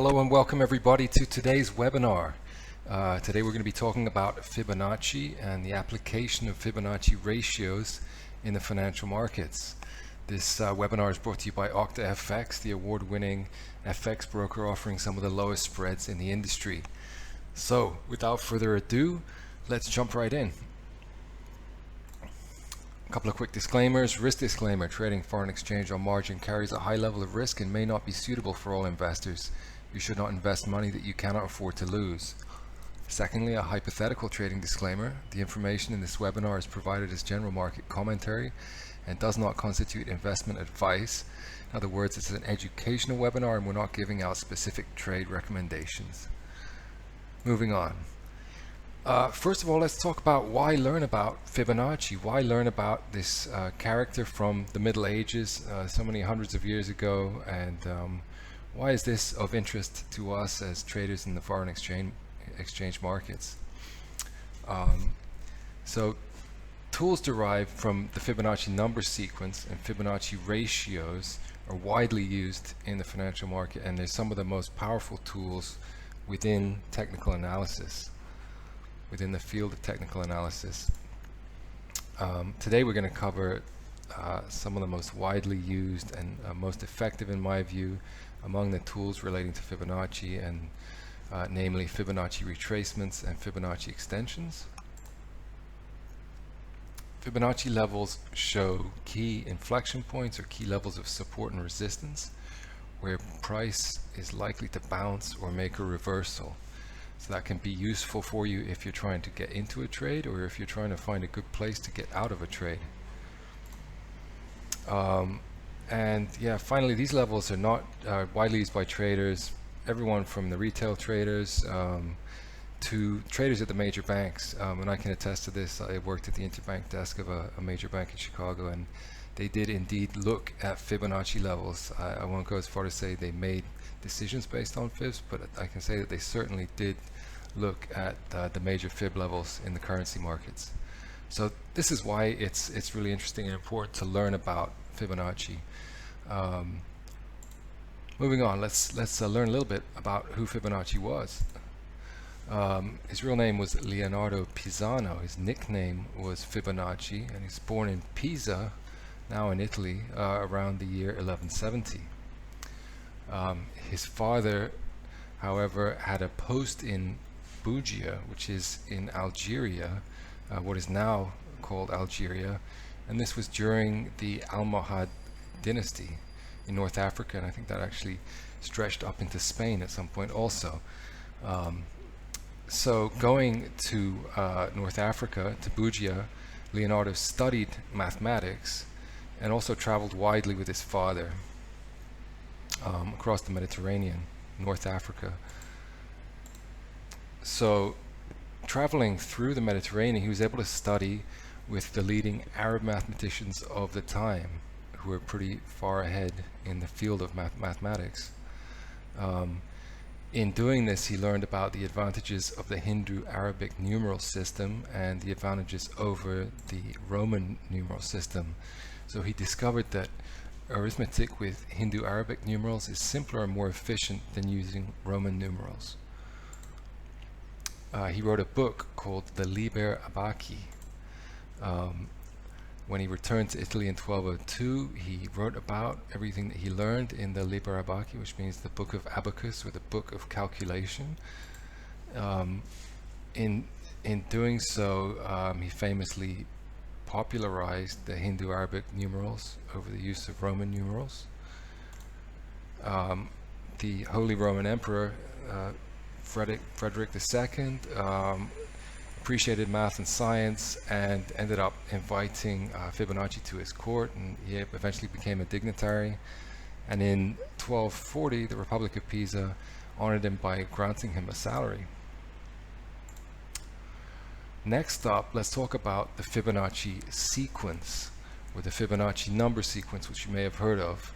Hello and welcome everybody to today's webinar. Today we're going to be talking about Fibonacci and the application of Fibonacci ratios in the financial markets. This webinar is brought to you by OctaFX, the award-winning FX broker offering some of the lowest spreads in the industry. So without further ado, let's jump right in. A couple of quick disclaimers. Risk disclaimer: trading foreign exchange on margin carries a high level of risk and may not be suitable for all investors. You should not invest money that you cannot afford to lose. Secondly, a hypothetical trading disclaimer: the information in this webinar is provided as general market commentary and does not constitute investment advice. In other words, it's an educational webinar and we're not giving out specific trade recommendations. Moving on. First of all, let's talk about why learn about Fibonacci. Why learn about this character from the Middle Ages, so many hundreds of years ago, and why is this of interest to us as traders in the foreign exchange markets? So tools derived from the Fibonacci number sequence and Fibonacci ratios are widely used in the financial market, and they're some of the most powerful tools within technical analysis, within the field of technical analysis. Today we're going to cover some of the most widely used and most effective, in my view, among the tools relating to Fibonacci, and namely Fibonacci retracements and Fibonacci extensions. Fibonacci levels show key inflection points or key levels of support and resistance where price is likely to bounce or make a reversal. So that can be useful for you if you're trying to get into a trade or if you're trying to find a good place to get out of a trade. And yeah, finally, these levels are not widely used by traders, everyone from the retail traders to traders at the major banks. And I can attest to this. I worked at the interbank desk of a major bank in Chicago, and they did indeed look at Fibonacci levels. I won't go as far to say they made decisions based on fibs, but I can say that they certainly did look at the major fib levels in the currency markets. So this is why it's really interesting and important to learn about Fibonacci. Moving on, let's learn a little bit about who Fibonacci was. His real name was Leonardo Pisano. His nickname was Fibonacci, and he's born in Pisa, now in Italy, around the year 1170. His father, however, had a post in Bugia, which is in Algeria, what is now called Algeria, and this was during the Almohad dynasty in North Africa, and I think that actually stretched up into Spain at some point also. So going to North Africa, to Bugia, Leonardo studied mathematics and also traveled widely with his father across the Mediterranean, North Africa. So traveling through the Mediterranean, he was able to study with the leading Arab mathematicians of the time, who were pretty far ahead in the field of mathematics. In doing this, he learned about the advantages of the Hindu-Arabic numeral system and the advantages over the Roman numeral system. So he discovered that arithmetic with Hindu-Arabic numerals is simpler and more efficient than using Roman numerals. He wrote a book called the Liber Abaci. When he returned to Italy in 1202, he wrote about everything that he learned in the Liber Abaci, which means the book of abacus, or the book of calculation. In doing so, he famously popularized the Hindu-Arabic numerals over the use of Roman numerals. The Holy Roman Emperor Frederick II appreciated math and science and ended up inviting Fibonacci to his court, and he eventually became a dignitary. And in 1240, the Republic of Pisa honored him by granting him a salary. Next up, let's talk about the Fibonacci sequence, or the Fibonacci number sequence, which you may have heard of.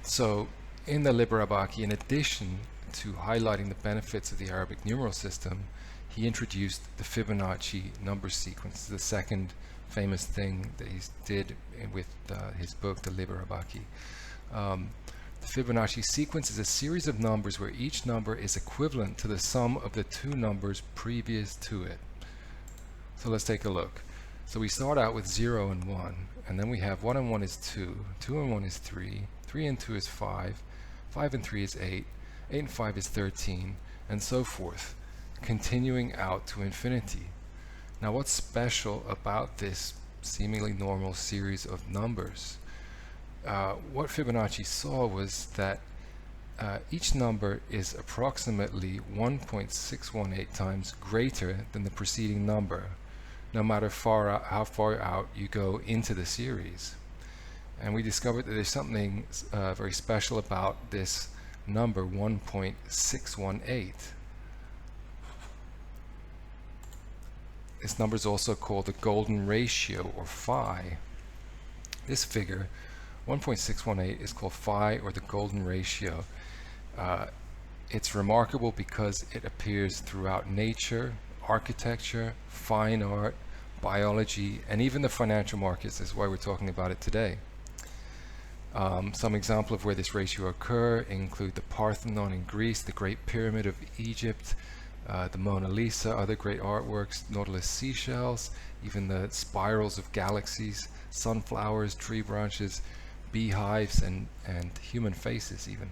So in the Liber Abaci, in addition to highlighting the benefits of the Arabic numeral system, he introduced the Fibonacci number sequence, the second famous thing that he did with his book, the Liber Abaci. The Fibonacci sequence is a series of numbers where each number is equivalent to the sum of the two numbers previous to it. So let's take a look. So we start out with 0 and 1, and then we have 1 and 1 is 2, 2 and 1 is 3, 3 and 2 is 5, 5 and 3 is 8, 8 and 5 is 13, and so forth, continuing out to infinity. Now what's special about this seemingly normal series of numbers? What Fibonacci saw was that each number is approximately 1.618 times greater than the preceding number, no matter how far out you go into the series. And we discovered that there's something very special about this number 1.618. This number is also called the golden ratio, or phi. This figure 1.618 is called phi, or the golden ratio. It's remarkable because it appears throughout nature, architecture, fine art, biology, and even the financial markets. That's why we're talking about it today. Some examples of where this ratio occurs include the Parthenon in Greece, the Great Pyramid of Egypt, the Mona Lisa, other great artworks, Nautilus seashells, even the spirals of galaxies, sunflowers, tree branches, beehives, and human faces even.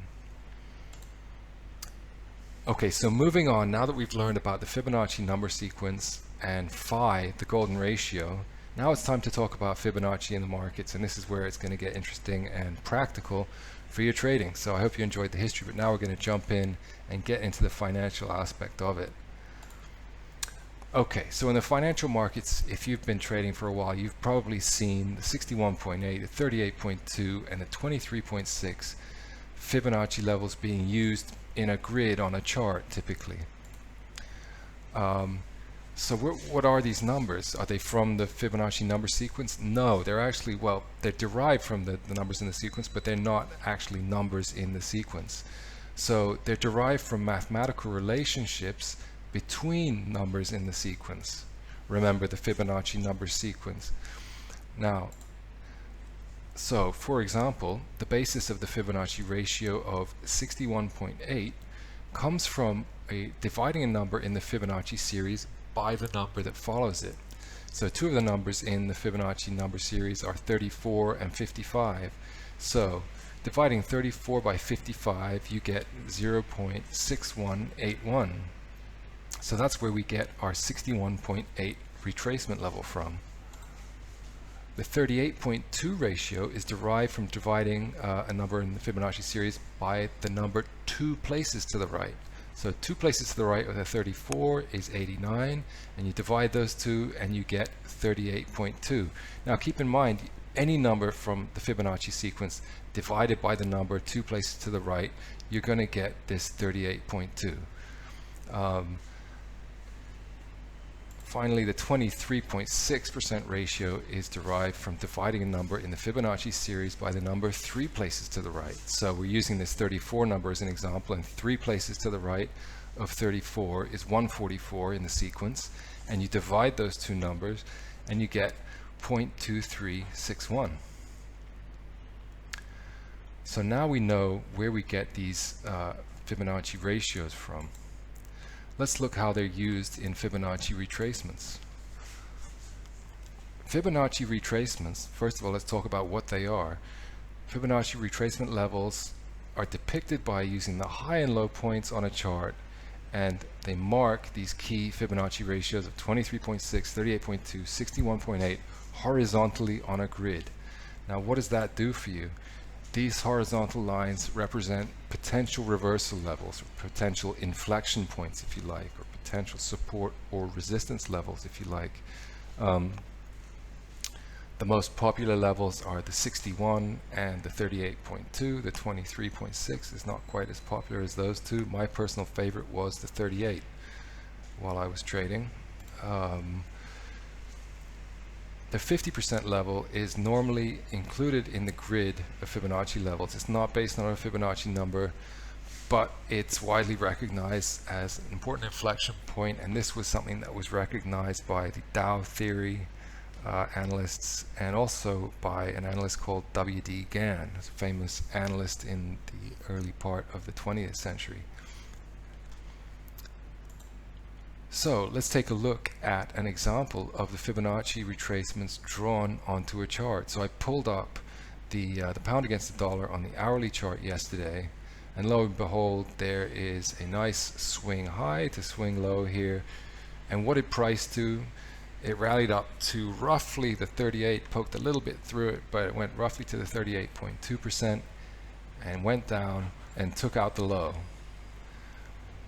Okay, so moving on, now that we've learned about the Fibonacci number sequence and phi, the golden ratio, now it's time to talk about Fibonacci in the markets, and this is where it's going to get interesting and practical for your trading. So I hope you enjoyed the history, but now we're going to jump in and get into the financial aspect of it. Okay, so in the financial markets, if you've been trading for a while, you've probably seen the 61.8, the 38.2, and the 23.6 Fibonacci levels being used in a grid on a chart typically. So what are these numbers? Are they from the Fibonacci number sequence? No, they're actually, well, they're derived from the numbers in the sequence, but they're not actually numbers in the sequence. So they're derived from mathematical relationships between numbers in the sequence. Remember the Fibonacci number sequence. Now, so for example, the basis of the Fibonacci ratio of 61.8 comes from dividing a number in the Fibonacci series by the number that follows it. So two of the numbers in the Fibonacci number series are 34 and 55. So dividing 34 by 55, you get 0.6181. So that's where we get our 61.8 retracement level from. The 38.2 ratio is derived from dividing a number in the Fibonacci series by the number two places to the right. So two places to the right of the 34 is 89, and you divide those two and you get 38.2. Now keep in mind, any number from the Fibonacci sequence divided by the number two places to the right, you're going to get this 38.2. Finally, the 23.6% ratio is derived from dividing a number in the Fibonacci series by the number three places to the right. So we're using this 34 number as an example, and three places to the right of 34 is 144 in the sequence, and you divide those two numbers and you get 0.2361. So now we know where we get these Fibonacci ratios from. Let's look how they're used in Fibonacci retracements. Fibonacci retracements, first of all, let's talk about what they are. Fibonacci retracement levels are depicted by using the high and low points on a chart, and they mark these key Fibonacci ratios of 23.6, 38.2, 61.8 horizontally on a grid. Now what does that do for you? These horizontal lines represent potential reversal levels, or potential inflection points if you like, or potential support or resistance levels if you like. The most popular levels are the 61 and the 38.2. The 23.6 is not quite as popular as those two. My personal favorite was the 38 while I was trading. The 50% level is normally included in the grid of Fibonacci levels. It's not based on a Fibonacci number, but it's widely recognized as an important inflection point, and this was something that was recognized by the Dow theory analysts, and also by an analyst called W.D. Gann, a famous analyst in the early part of the 20th century. So let's take a look at an example of the Fibonacci retracements drawn onto a chart. So I pulled up the pound against the dollar on the hourly chart yesterday, and lo and behold, there is a nice swing high to swing low here. And what it priced to, it rallied up to roughly the 38, poked a little bit through it, but it went roughly to the 38.2% and went down and took out the low.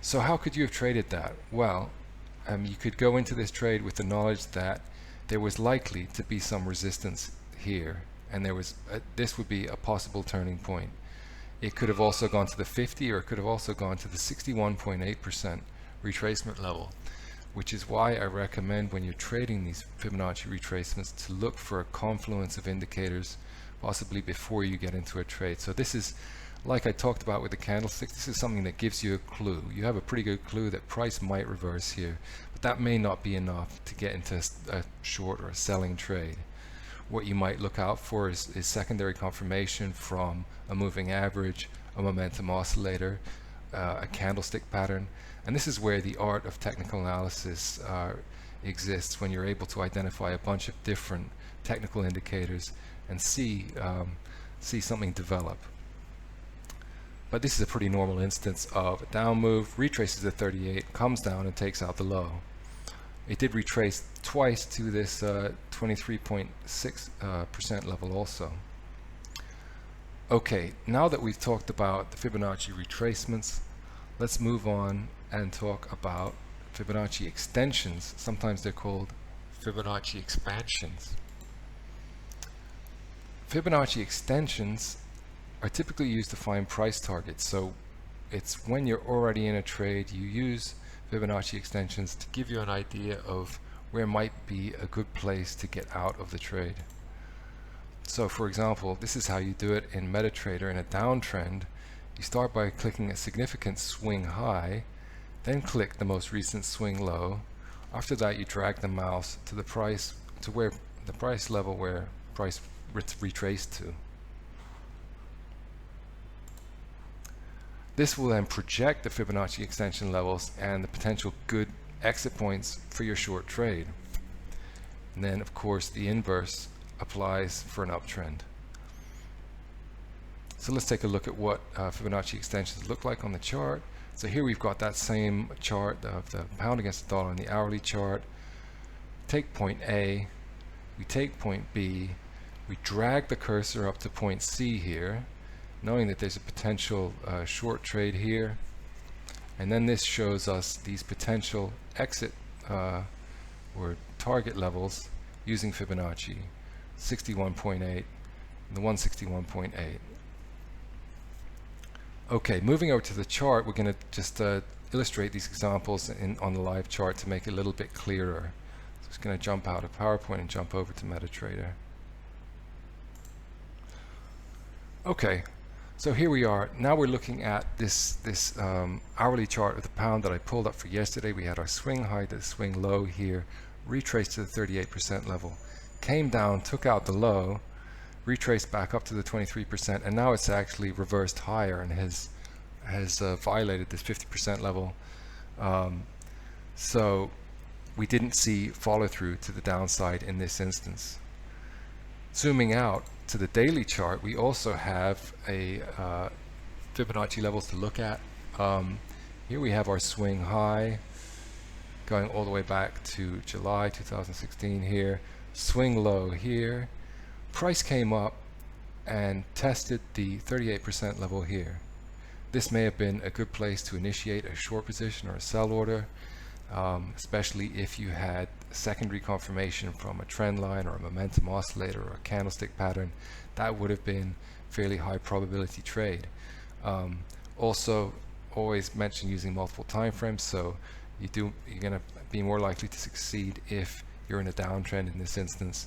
So how could you have traded that? Well, you could go into this trade with the knowledge that there was likely to be some resistance here, and there was this would be a possible turning point. It could have also gone to the 50, or it could have also gone to the 61.8% retracement level, which is why I recommend when you're trading these Fibonacci retracements to look for a confluence of indicators possibly before you get into a trade. So this is, like I talked about with the candlestick, this is something that gives you a clue. You have a pretty good clue that price might reverse here, but that may not be enough to get into a short or a selling trade. What you might look out for is secondary confirmation from a moving average, a momentum oscillator, a candlestick pattern, and this is where the art of technical analysis exists, when you're able to identify a bunch of different technical indicators and see something develop. But this is a pretty normal instance of a down move, retraces the 38, comes down and takes out the low. It did retrace twice to this 23.6% level also. Okay, now that we've talked about the Fibonacci retracements, let's move on and talk about Fibonacci extensions. Sometimes they're called Fibonacci expansions. Fibonacci extensions are typically used to find price targets. So it's when you're already in a trade, you use Fibonacci extensions to give you an idea of where might be a good place to get out of the trade. So for example, this is how you do it in MetaTrader. In a downtrend, you start by clicking a significant swing high, then click the most recent swing low. After that, you drag the mouse to the price, to where the price level where price retraced to. This will then project the Fibonacci extension levels and the potential good exit points for your short trade. And then of course the inverse applies for an uptrend. So let's take a look at what Fibonacci extensions look like on the chart. So here we've got that same chart of the pound against the dollar on the hourly chart. Take point A, we take point B, we drag the cursor up to point C here, knowing that there's a potential short trade here, and then this shows us these potential exit or target levels using Fibonacci, 61.8 and the 161.8. Okay, moving over to the chart, we're going to just illustrate these examples on the live chart to make it a little bit clearer. So I'm just going to jump out of PowerPoint and jump over to MetaTrader. Okay, so here we are. Now we're looking at this hourly chart of the pound that I pulled up for yesterday. We had our swing high to the swing low here, retraced to the 38% level, came down, took out the low, retraced back up to the 23%, and now it's actually reversed higher and has violated this 50% level. So we didn't see follow through to the downside in this instance. Zooming out to the daily chart, we also have a Fibonacci levels to look at. Here we have our swing high going all the way back to July 2016 here, swing low here. Price came up and tested the 38% level here. This may have been a good place to initiate a short position or a sell order, especially if you had secondary confirmation from a trend line or a momentum oscillator or a candlestick pattern. That would have been fairly high probability trade. Also, always mention using multiple time frames, so you're going to be more likely to succeed if you're in a downtrend in this instance,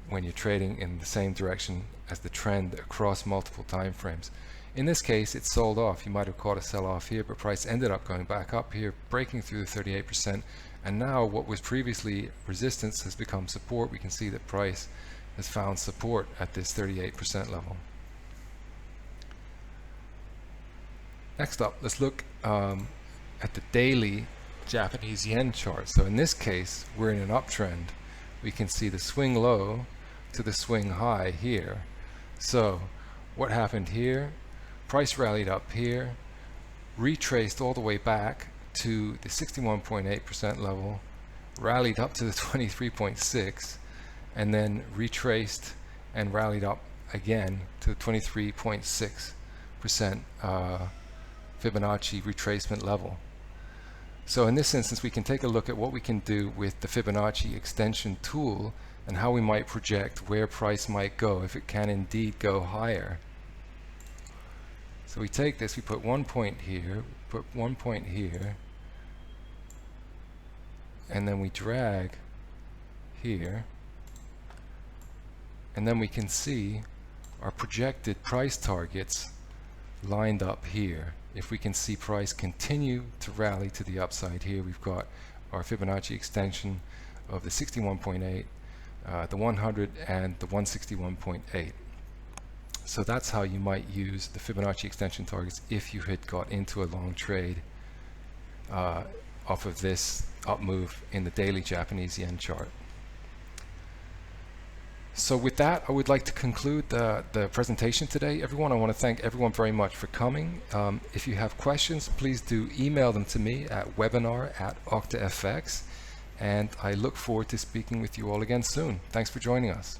when you're trading in the same direction as the trend across multiple time frames. In this case, it sold off. You might have caught a sell-off here, but price ended up going back up here, breaking through the 38%, And now what was previously resistance has become support. We can see that price has found support at this 38% level. Next up, let's look at the daily Japanese yen chart. So in this case, we're in an uptrend. We can see the swing low to the swing high here. So what happened here? Price rallied up here, retraced all the way back to the 61.8% level, rallied up to the 23.6, and then retraced and rallied up again to the 23.6% Fibonacci retracement level. So in this instance, we can take a look at what we can do with the Fibonacci extension tool and how we might project where price might go if it can indeed go higher. So we take this, we put 1 point here, put 1 point here, and then we drag here, and then we can see our projected price targets lined up here. If we can see price continue to rally to the upside here, we've got our Fibonacci extension of the 61.8, the 100, and the 161.8. So that's how you might use the Fibonacci extension targets if you had got into a long trade off of this up move in the daily Japanese yen chart. So with that, I would like to conclude the presentation today. Everyone, I want to thank everyone very much for coming. If you have questions, please do email them to me at webinar@octafx, and I look forward to speaking with you all again soon. Thanks for joining us.